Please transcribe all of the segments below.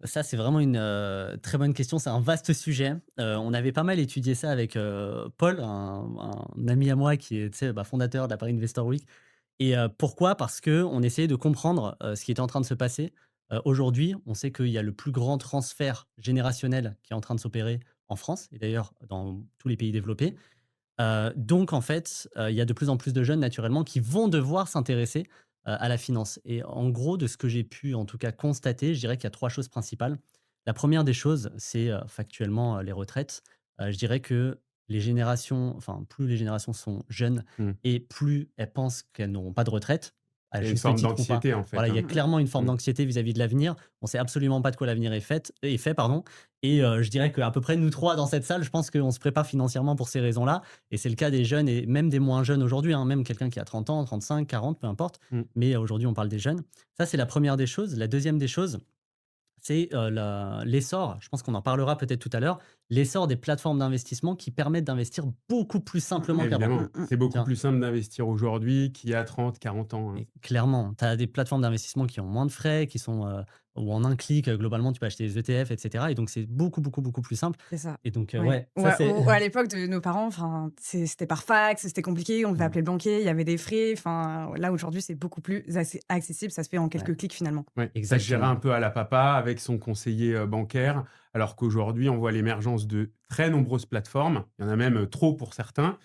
Ça, c'est vraiment une, très bonne question. C'est un vaste sujet. On avait pas mal étudié ça avec, Paul, un ami à moi qui est, tu sais, bah, fondateur de la Paris Investor Week et pourquoi? Parce qu'on essayait de comprendre, ce qui était en train de se passer. Aujourd'hui, on sait qu'il y a le plus grand transfert générationnel qui est en train de s'opérer en France et d'ailleurs dans tous les pays développés. Donc en fait, il y a de plus en plus de jeunes naturellement qui vont devoir s'intéresser, à la finance et en gros de ce que j'ai pu en tout cas constater, je dirais qu'il y a 3 choses principales. La première des choses, c'est, factuellement, les retraites. Je dirais que les générations enfin plus les générations sont jeunes Mmh. et plus elles pensent qu'elles n'auront pas de retraite, à Il y a une juste forme titre ou pas. d'anxiété, en Voilà, fait, il y a hein. Mmh mh. clairement une forme Mmh. d'anxiété vis-à-vis de l'avenir. On sait absolument pas de quoi l'avenir est fait, pardon et je dirais qu'à peu près nous 3 dans cette salle, je pense qu'on se prépare financièrement pour ces raisons-là et c'est le cas des jeunes et même des moins jeunes aujourd'hui, hein, même quelqu'un qui a 30 ans, 35, 40, peu importe. Mmh. Mais aujourd'hui, on parle des jeunes. Ça, c'est la première des choses. La deuxième des choses, c'est, l'essor, je pense qu'on en parlera peut-être tout à l'heure, l'essor des plateformes d'investissement qui permettent d'investir beaucoup plus Mmh simplement mh. qu'avant. Évidemment, Mmh mh. c'est beaucoup Tiens, plus simple d'investir aujourd'hui qu'il y a 30, 40 ans, hein. et clairement, tu as des plateformes d'investissement qui ont moins de frais, qui sont, où en un clic, globalement, tu peux acheter des ETF et cetera et donc c'est beaucoup, beaucoup, beaucoup plus simple C'est ça. et donc Ouais. ouais, Ou ça c'est à l'époque de nos parents, enfin, c'était par fax, c'était compliqué, on devait mmh, appeler le banquier, il y avait des frais. Enfin, là, aujourd'hui, c'est beaucoup plus accessible, ça se fait en ouais, quelques clics finalement. Ouais, ça se gérait un exactement. peu à la papa avec son conseiller, bancaire, alors qu'aujourd'hui, on voit l'émergence de très nombreuses plateformes. Il y en a même, trop pour certains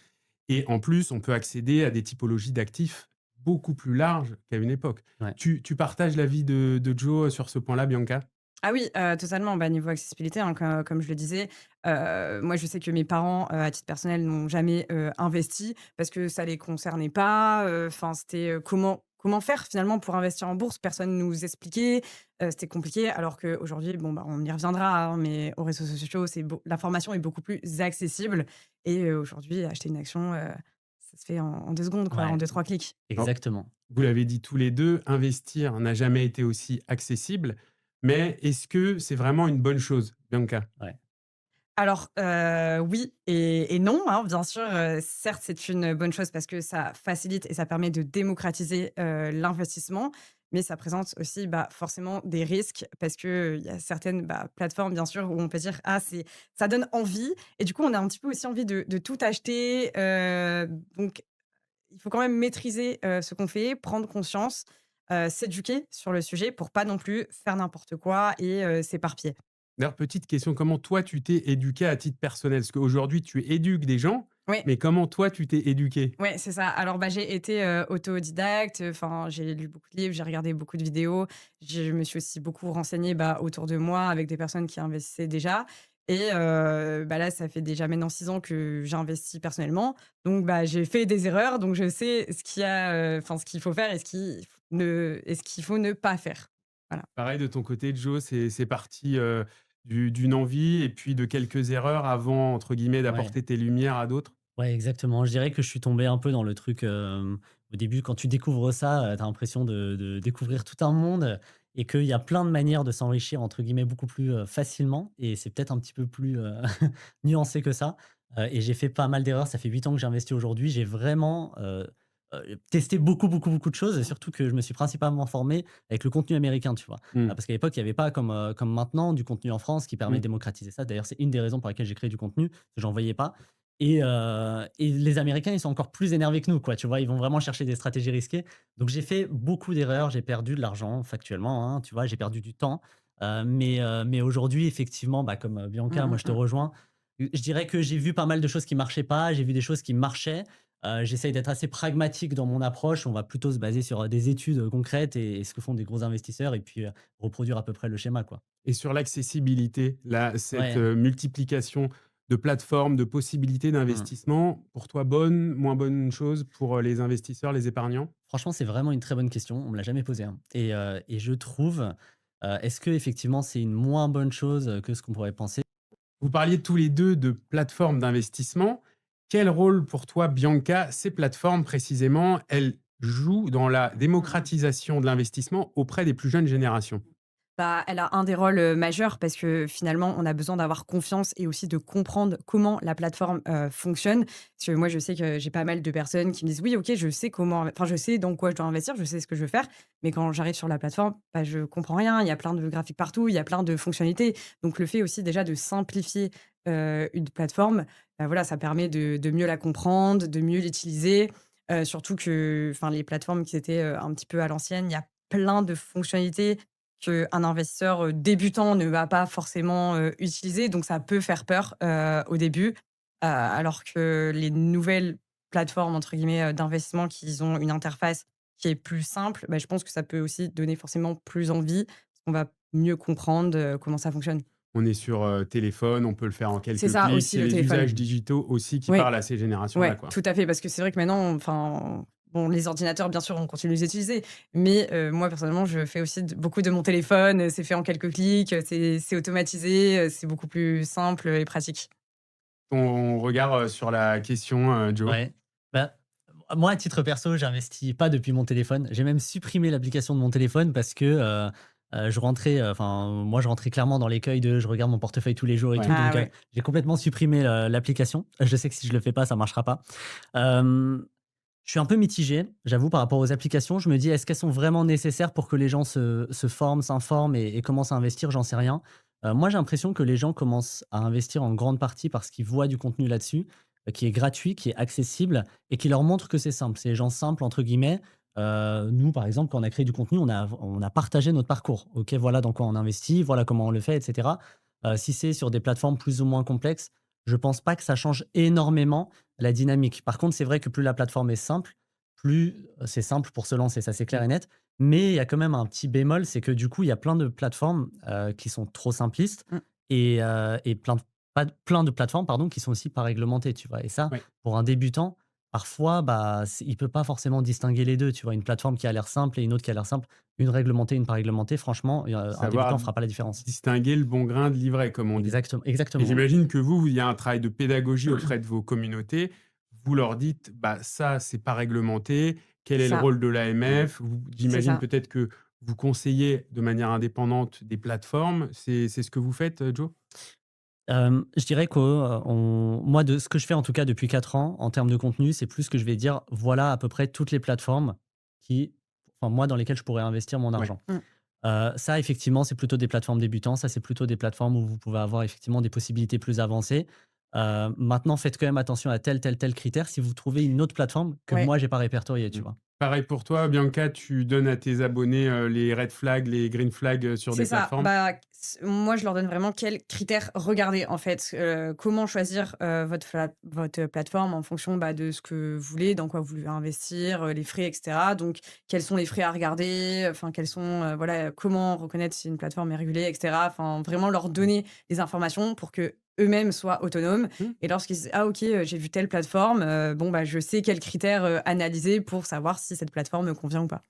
et en plus, on peut accéder à des typologies d'actifs beaucoup plus larges qu'à une époque. Ouais. Tu partages l'avis de Joe sur ce point-là, Bianca? Ah oui, totalement. Bah, niveau accessibilité, hein, comme je le disais, moi, je sais que mes parents, à titre personnel, n'ont jamais, investi parce que ça les concernait pas, enfin, c'était, comment faire finalement pour investir en bourse? Personne nous expliquait, c'était compliqué alors qu'aujourd'hui, bon, bah, on y reviendra, hein, mais aux réseaux sociaux, l'information est beaucoup plus accessible et aujourd'hui, acheter une action, ça se fait en 2 secondes, quoi, en Ouais, 2-3 clics. Alors, exactement. vous l'avez dit tous les 2, investir n'a jamais été aussi accessible, mais est-ce que c'est vraiment une bonne chose, Bianca? Ouais. Alors, oui et non, hein, bien sûr, certes, c'est une bonne chose parce que ça facilite et ça permet de démocratiser, l'investissement, mais ça présente aussi, bah, forcément des risques parce qu'il y a certaines, bah, plateformes, bien sûr, où on peut dire: «Ah, ça donne envie» et du coup, on a un petit peu aussi envie de tout acheter, donc il faut quand même maîtriser, ce qu'on fait, prendre conscience, s'éduquer sur le sujet pour pas non plus faire n'importe quoi et s'éparpiller. D'ailleurs, petite question, comment toi tu t'es éduqué à titre personnel? Parce qu'aujourd'hui tu éduques des gens, Oui. mais comment toi tu t'es éduqué? Ouais, c'est ça. Alors, bah, j'ai été, autodidacte, enfin, j'ai lu beaucoup de livres, j'ai regardé beaucoup de vidéos. Je me suis aussi beaucoup renseignée, bah, autour de moi avec des personnes qui investissaient déjà et bah, là, ça fait déjà maintenant 6 ans que j'investis personnellement. Donc, bah, j'ai fait des erreurs, donc je sais ce qu'il y a, enfin, ce qu'il faut faire et ce qu'il faut ne pas faire. Voilà. Pareil de ton côté, Joe, c'est parti, d'une envie et puis de quelques erreurs avant, entre guillemets, Ouais. «d'apporter tes lumières» à d'autres? Ouais, exactement. Je dirais que je suis tombé un peu dans le truc, au début, quand tu découvres ça, tu as l'impression de découvrir tout un monde et qu'il y a plein de manières de «s'enrichir» entre guillemets beaucoup plus, facilement et c'est peut-être un petit peu plus, nuancé que ça, et j'ai fait pas mal d'erreurs. Ça fait 8 ans que j'investis aujourd'hui. J'ai vraiment, testé beaucoup, beaucoup, beaucoup de choses et surtout que je me suis principalement formé avec le contenu américain, tu vois? Mmh. Parce qu'à l'époque, il y avait pas comme maintenant du contenu en France qui permet Mmh. de démocratiser ça. D'ailleurs, c'est une des raisons pour lesquelles j'ai créé du contenu, parce que j'en voyais pas. Et les Américains, ils sont encore plus énervés que nous, quoi, tu vois? Ils vont vraiment chercher des stratégies risquées. Donc j'ai fait beaucoup d'erreurs, j'ai perdu de l'argent factuellement, hein, tu vois? J'ai perdu du temps, mais aujourd'hui, effectivement, bah, comme, Mmh Bianca, moi mh, je te mmh. rejoins. Je dirais que j'ai vu pas mal de choses qui marchaient pas, j'ai vu des choses qui marchaient. J'essaye d'être assez pragmatique dans mon approche. On va plutôt se baser sur, des études, concrètes et ce que font des gros investisseurs et puis, reproduire à peu près le schéma, quoi. Et sur l'accessibilité, là, cette, Ouais. multiplication de plateformes, de possibilités Mmh. d'investissement, pour toi, bonne, moins bonne chose pour, les investisseurs, les épargnants? Franchement, c'est vraiment une très bonne question. On me l'a jamais posée, hein, et je trouve, est-ce que effectivement c'est une moins bonne chose, que ce qu'on pourrait penser? Vous parliez tous les 2 de plateformes d'investissement. Quel rôle pour toi, Bianca, ces plateformes précisément, elles jouent dans la Mmh mh. démocratisation de l'investissement auprès des plus jeunes générations? Bah, elle a un des rôles, majeurs parce que finalement, on a besoin d'avoir confiance et aussi de comprendre comment la plateforme, fonctionne. Parce que moi, je sais que j'ai pas mal de personnes qui me disent: «Oui, OK, je sais je sais dans quoi je dois investir, je sais ce que je veux faire». Mais quand j'arrive sur la plateforme, bah, je comprends rien. Il y a plein de graphiques partout, il y a plein de fonctionnalités. Donc le fait aussi déjà de simplifier, une plateforme, bah, voilà, ça permet de mieux la comprendre, de mieux l'utiliser. Surtout que, enfin, les plateformes qui étaient, un petit peu à l'ancienne, il y a plein de fonctionnalités qu'un investisseur, débutant ne va pas forcément, utiliser, donc ça peut faire peur, au début. Alors que les nouvelles plateformes entre guillemets, d'investissement qui ont une interface qui est plus simple, bah, je pense que ça peut aussi donner forcément plus envie, parce qu'on va mieux comprendre, comment ça fonctionne. On est sur, téléphone, on peut le faire en C'est quelques ça clics. aussi C'est le les téléphone. usages digitaux aussi qui Oui. parlent à ces générations-là, Ouais, quoi. tout à fait, parce que c'est vrai que maintenant, enfin, bon, les ordinateurs, bien sûr, on continue de les utiliser, mais moi, personnellement, je fais aussi beaucoup de mon téléphone, c'est fait en quelques clics, c'est automatisé, c'est beaucoup plus simple et pratique. Ton regard, sur la question, Joe? Ouais. Bah, moi, à titre perso, j'investis pas depuis mon téléphone. J'ai même supprimé l'application de mon téléphone parce que, je rentrais, enfin, moi, je rentrais clairement dans l'écueil de je regarde mon portefeuille tous les jours et Ouais. tout, Ah donc ouais. j'ai complètement supprimé, l'application. Je sais que si je le fais pas, ça marchera pas. Hem, je suis un peu mitigé, j'avoue, par rapport aux applications. Je me dis: «Est-ce qu'elles sont vraiment nécessaires pour que les gens se forment, s'informent et commencent à investir?» J'en sais rien. Moi, j'ai l'impression que les gens commencent à investir en grande partie parce qu'ils voient du contenu là-dessus, qui est gratuit, qui est accessible et qui leur montre que c'est simple. C'est des gens «simples» entre guillemets. Nous, par exemple, quand on a créé du contenu, on a partagé notre parcours. OK, voilà dans quoi on investit, voilà comment on le fait et cetera. Si c'est sur des plateformes plus ou moins complexes, je pense pas que ça change énormément la dynamique. Par contre, c'est vrai que plus la plateforme est simple, plus c'est simple pour se lancer, ça c'est clair Mmh. et net. Mais il y a quand même un petit bémol, c'est que du coup, il y a plein de plateformes, qui sont trop simplistes Mmh. et plein de plateformes, pardon, qui sont aussi pas réglementées, tu vois? Et ça, Ouais. pour un débutant, parfois, bah, il peut pas forcément distinguer les 2. Tu vois? Une plateforme qui a l'air simple et une autre qui a l'air simple, une réglementée, une pas réglementée, franchement, un Savoir débutant fera pas la différence. distinguer le bon grain de l'ivraie, comme on dit. Et Exactement, ouais. j'imagine que vous, il y a un travail de pédagogie auprès de vos communautés. Vous leur dites: «Bah, ça, c'est pas réglementé. Quel C'est est le ça, rôle de l'AMF?» c'est J'imagine ça. peut-être que vous conseillez de manière indépendante des plateformes. C'est ce que vous faites, Joe? Je dirais que, moi, de ce que je fais en tout cas depuis 4 ans, en termes de contenu, c'est plus que je vais dire: «Voilà à peu près toutes les plateformes qui enfin moi, dans lesquelles je pourrais investir mon Ouais. argent». Mmh. Ça effectivement, c'est plutôt des plateformes débutants, ça c'est plutôt des plateformes où vous pouvez avoir effectivement des possibilités plus avancées. Maintenant, faites quand même attention à tel critère si vous trouvez une autre plateforme que Ouais. moi j'ai pas répertoriée, Mmh. tu vois? Pareil pour toi, Bianca, tu donnes à tes abonnés, les red flags, les green flags, sur C'est des ça. plateformes? Bah, moi, je leur donne vraiment quels critères regarder, en fait. Comment choisir, votre plateforme en fonction, bah, de ce que vous voulez, dans quoi vous voulez investir, les frais et cetera. Donc quels sont les frais à regarder? Enfin, quels sont, voilà, comment reconnaître si une plateforme est régulée et cetera. Enfin, vraiment leur Mmh. donner des informations pour que eux mêmes soient autonomes Mmh. et lorsqu'ils disent: «Ah OK, j'ai vu telle plateforme, bon, bah, je sais quels critères, analyser pour savoir si cette plateforme me convient ou pas».